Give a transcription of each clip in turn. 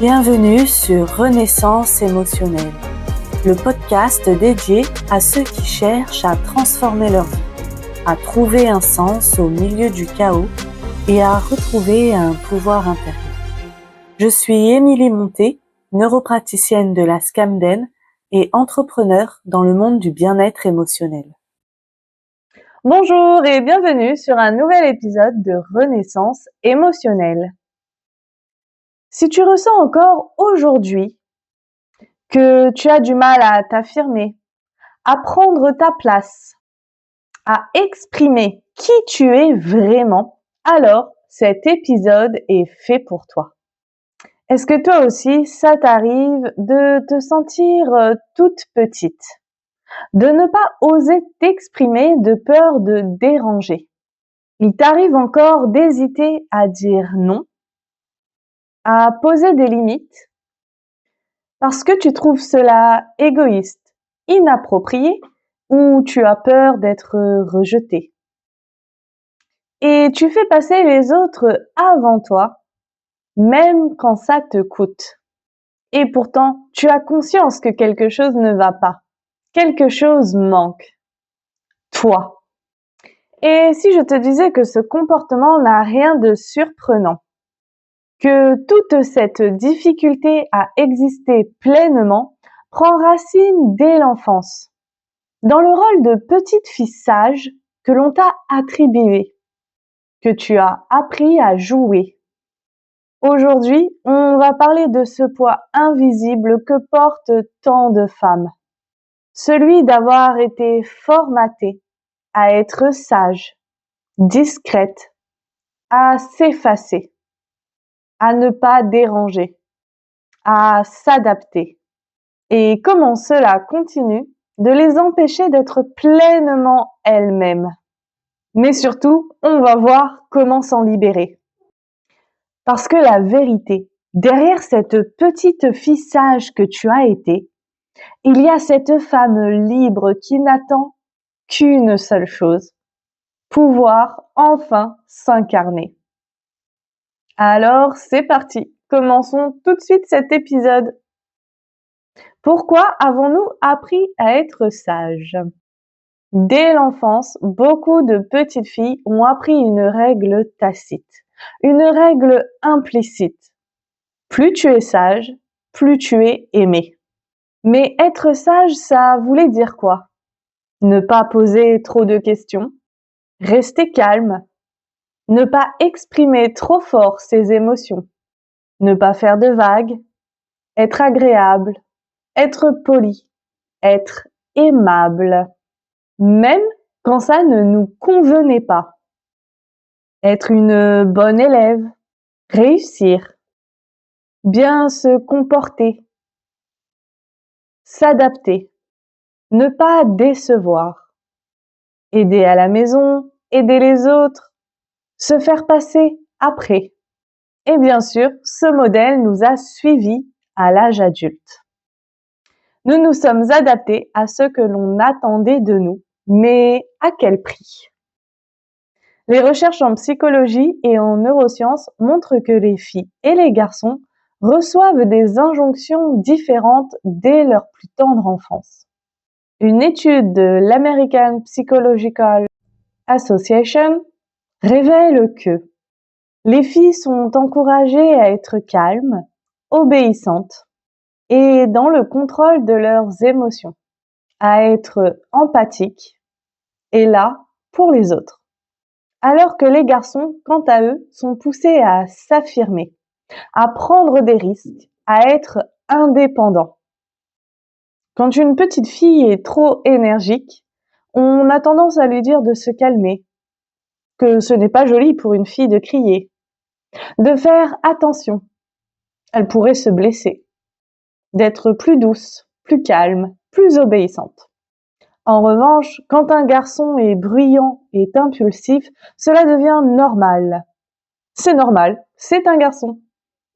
Bienvenue sur Renaissance émotionnelle, le podcast dédié à ceux qui cherchent à transformer leur vie, à trouver un sens au milieu du chaos et à retrouver un pouvoir intérieur. Je suis Émilie Monté, neuropraticienne de la Scamden et entrepreneur dans le monde du bien-être émotionnel. Bonjour et bienvenue sur un nouvel épisode de Renaissance émotionnelle. Si tu ressens encore aujourd'hui que tu as du mal à t'affirmer, à prendre ta place, à exprimer qui tu es vraiment, alors cet épisode est fait pour toi. Est-ce que toi aussi, ça t'arrive de te sentir toute petite, de ne pas oser t'exprimer de peur de déranger? Il t'arrive encore d'hésiter à dire non, à poser des limites, parce que tu trouves cela égoïste, inapproprié, ou tu as peur d'être rejeté. Et tu fais passer les autres avant toi, même quand ça te coûte. Et pourtant, tu as conscience que quelque chose ne va pas, quelque chose manque. Toi. Et si je te disais que ce comportement n'a rien de surprenant, que toute cette difficulté à exister pleinement prend racine dès l'enfance, dans le rôle de petite fille sage que l'on t'a attribué, que tu as appris à jouer. Aujourd'hui, on va parler de ce poids invisible que portent tant de femmes, celui d'avoir été formatée à être sage, discrète, à s'effacer, à ne pas déranger, à s'adapter. Et comment cela continue de les empêcher d'être pleinement elles-mêmes. Mais surtout, on va voir comment s'en libérer. Parce que la vérité, derrière cette petite fille sage que tu as été, il y a cette femme libre qui n'attend qu'une seule chose, pouvoir enfin s'incarner. Alors, c'est parti, commençons tout de suite cet épisode. Pourquoi avons-nous appris à être sages? Dès l'enfance, beaucoup de petites filles ont appris une règle tacite, une règle implicite. Plus tu es sage, plus tu es aimé. Mais être sage, ça voulait dire quoi? Ne pas poser trop de questions, rester calme, ne pas exprimer trop fort ses émotions, ne pas faire de vagues, être agréable, être poli, être aimable, même quand ça ne nous convenait pas. Être une bonne élève, réussir, bien se comporter, s'adapter, ne pas décevoir, aider à la maison, aider les autres, se faire passer après. Et bien sûr, ce modèle nous a suivis à l'âge adulte. Nous nous sommes adaptés à ce que l'on attendait de nous, mais à quel prix? Les recherches en psychologie et en neurosciences montrent que les filles et les garçons reçoivent des injonctions différentes dès leur plus tendre enfance. Une étude de l'American Psychological Association révèle que les filles sont encouragées à être calmes, obéissantes et dans le contrôle de leurs émotions, à être empathiques et là pour les autres. Alors que les garçons, quant à eux, sont poussés à s'affirmer, à prendre des risques, à être indépendants. Quand une petite fille est trop énergique, on a tendance à lui dire de se calmer, que ce n'est pas joli pour une fille de crier, de faire attention, elle pourrait se blesser, d'être plus douce, plus calme, plus obéissante. En revanche, quand un garçon est bruyant et impulsif, cela devient normal. C'est normal, c'est un garçon.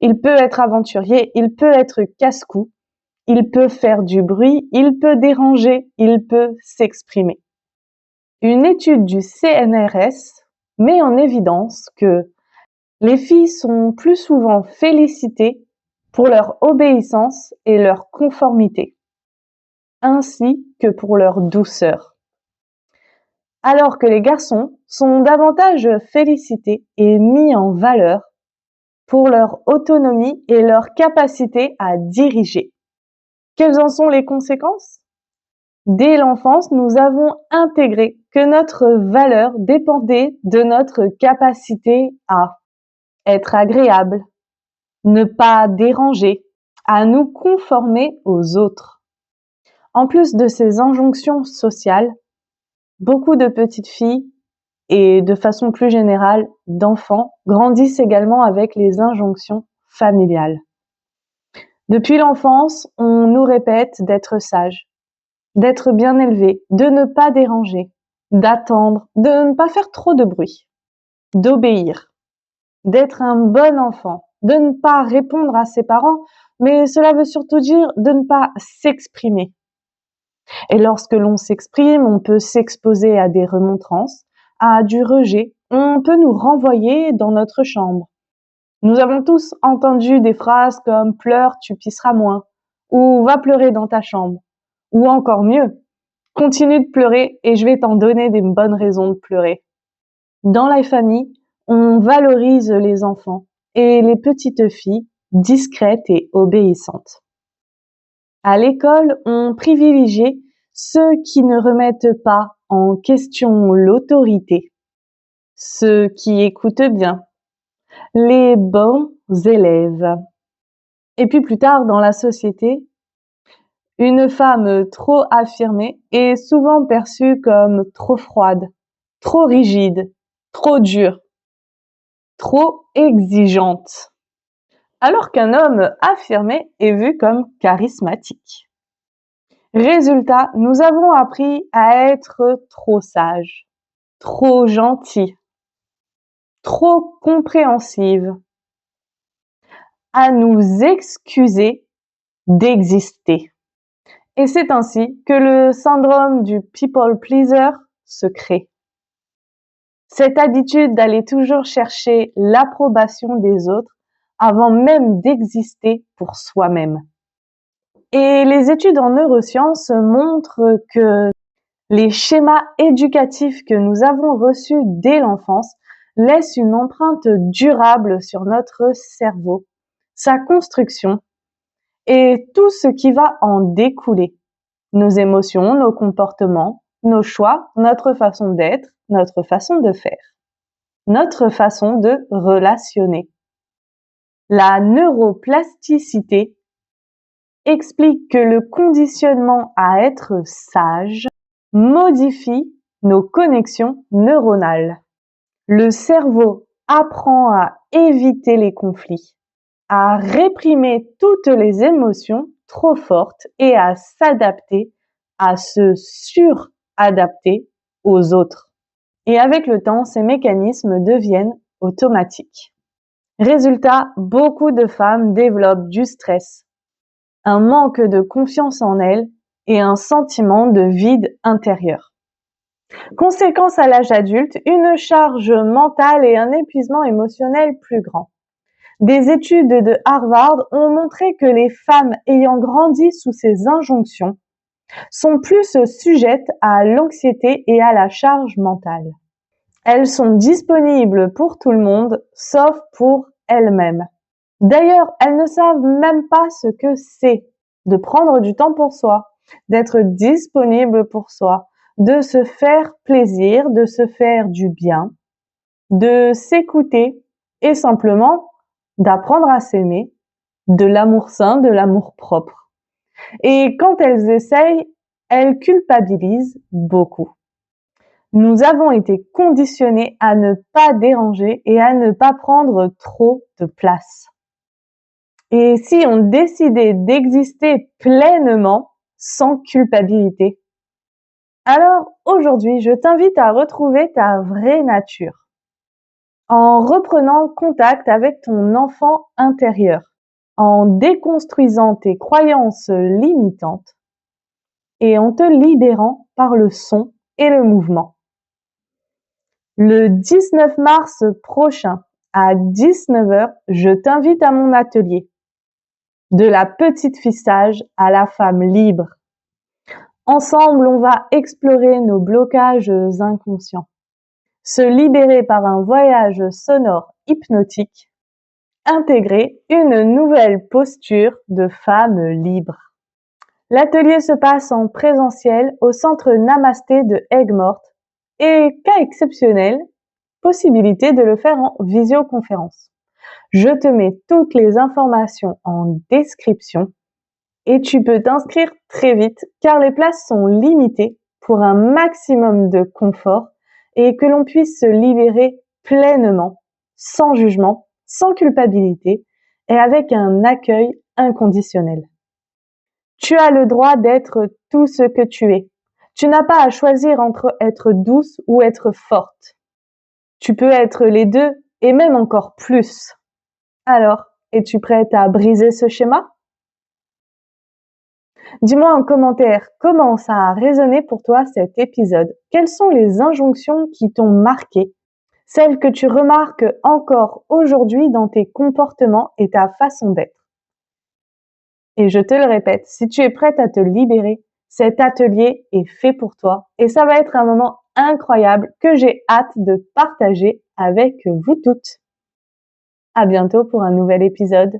Il peut être aventurier, il peut être casse-cou, il peut faire du bruit, il peut déranger, il peut s'exprimer. Une étude du CNRS met en évidence que les filles sont plus souvent félicitées pour leur obéissance et leur conformité, ainsi que pour leur douceur. Alors que les garçons sont davantage félicités et mis en valeur pour leur autonomie et leur capacité à diriger. Quelles en sont les conséquences? Dès l'enfance, nous avons intégré que notre valeur dépendait de notre capacité à être agréable, ne pas déranger, à nous conformer aux autres. En plus de ces injonctions sociales, beaucoup de petites filles et de façon plus générale d'enfants grandissent également avec les injonctions familiales. Depuis l'enfance, on nous répète d'être sage, d'être bien élevé, de ne pas déranger, d'attendre, de ne pas faire trop de bruit, d'obéir, d'être un bon enfant, de ne pas répondre à ses parents, mais cela veut surtout dire de ne pas s'exprimer. Et lorsque l'on s'exprime, on peut s'exposer à des remontrances, à du rejet, on peut nous renvoyer dans notre chambre. Nous avons tous entendu des phrases comme « pleure, tu pisseras moins » ou « va pleurer dans ta chambre » ou encore mieux « continue de pleurer et je vais t'en donner des bonnes raisons de pleurer ». Dans la famille, on valorise les enfants et les petites filles discrètes et obéissantes. À l'école, on privilégie ceux qui ne remettent pas en question l'autorité, ceux qui écoutent bien, les bons élèves. Et puis plus tard dans la société, une femme trop affirmée est souvent perçue comme trop froide, trop rigide, trop dure, trop exigeante, alors qu'un homme affirmé est vu comme charismatique. Résultat, nous avons appris à être trop sages, trop gentils, trop compréhensives, à nous excuser d'exister. Et c'est ainsi que le syndrome du people pleaser se crée. Cette habitude d'aller toujours chercher l'approbation des autres avant même d'exister pour soi-même. Et les études en neurosciences montrent que les schémas éducatifs que nous avons reçus dès l'enfance laissent une empreinte durable sur notre cerveau, sa construction et tout ce qui va en découler. Nos émotions, nos comportements, nos choix, notre façon d'être, notre façon de faire, notre façon de relationner. La neuroplasticité explique que le conditionnement à être sage modifie nos connexions neuronales. Le cerveau apprend à éviter les conflits, à réprimer toutes les émotions trop fortes et à s'adapter, à se suradapter aux autres. Et avec le temps, ces mécanismes deviennent automatiques. Résultat, beaucoup de femmes développent du stress, un manque de confiance en elles et un sentiment de vide intérieur. Conséquence à l'âge adulte, une charge mentale et un épuisement émotionnel plus grand. Des études de Harvard ont montré que les femmes ayant grandi sous ces injonctions sont plus sujettes à l'anxiété et à la charge mentale. Elles sont disponibles pour tout le monde, sauf pour elles-mêmes. D'ailleurs, elles ne savent même pas ce que c'est de prendre du temps pour soi, d'être disponible pour soi, de se faire plaisir, de se faire du bien, de s'écouter et simplement d'apprendre à s'aimer, de l'amour sain, de l'amour propre. Et quand elles essayent, elles culpabilisent beaucoup. Nous avons été conditionnés à ne pas déranger et à ne pas prendre trop de place. Et si on décidait d'exister pleinement, sans culpabilité? Alors aujourd'hui, je t'invite à retrouver ta vraie nature, en reprenant contact avec ton enfant intérieur, en déconstruisant tes croyances limitantes et en te libérant par le son et le mouvement. Le 19 mars prochain, à 19 h, je t'invite à mon atelier. de la petite fille sage à la femme libre. Ensemble, on va explorer nos blocages inconscients, se libérer par un voyage sonore hypnotique, intégrer une nouvelle posture de femme libre. L'atelier se passe en présentiel au centre Namasté de Aigues-Mortes et, cas exceptionnel, possibilité de le faire en visioconférence. Je te mets toutes les informations en description et tu peux t'inscrire très vite car les places sont limitées pour un maximum de confort et que l'on puisse se libérer pleinement, sans jugement, sans culpabilité et avec un accueil inconditionnel. Tu as le droit d'être tout ce que tu es. Tu n'as pas à choisir entre être douce ou être forte. Tu peux être les deux et même encore plus. Alors, es-tu prête à briser ce schéma? Dis-moi en commentaire comment ça a résonné pour toi cet épisode. Quelles sont les injonctions qui t'ont marqué? Celles que tu remarques encore aujourd'hui dans tes comportements et ta façon d'être. Et je te le répète, si tu es prête à te libérer, cet atelier est fait pour toi et ça va être un moment incroyable que j'ai hâte de partager avec vous toutes. À bientôt pour un nouvel épisode.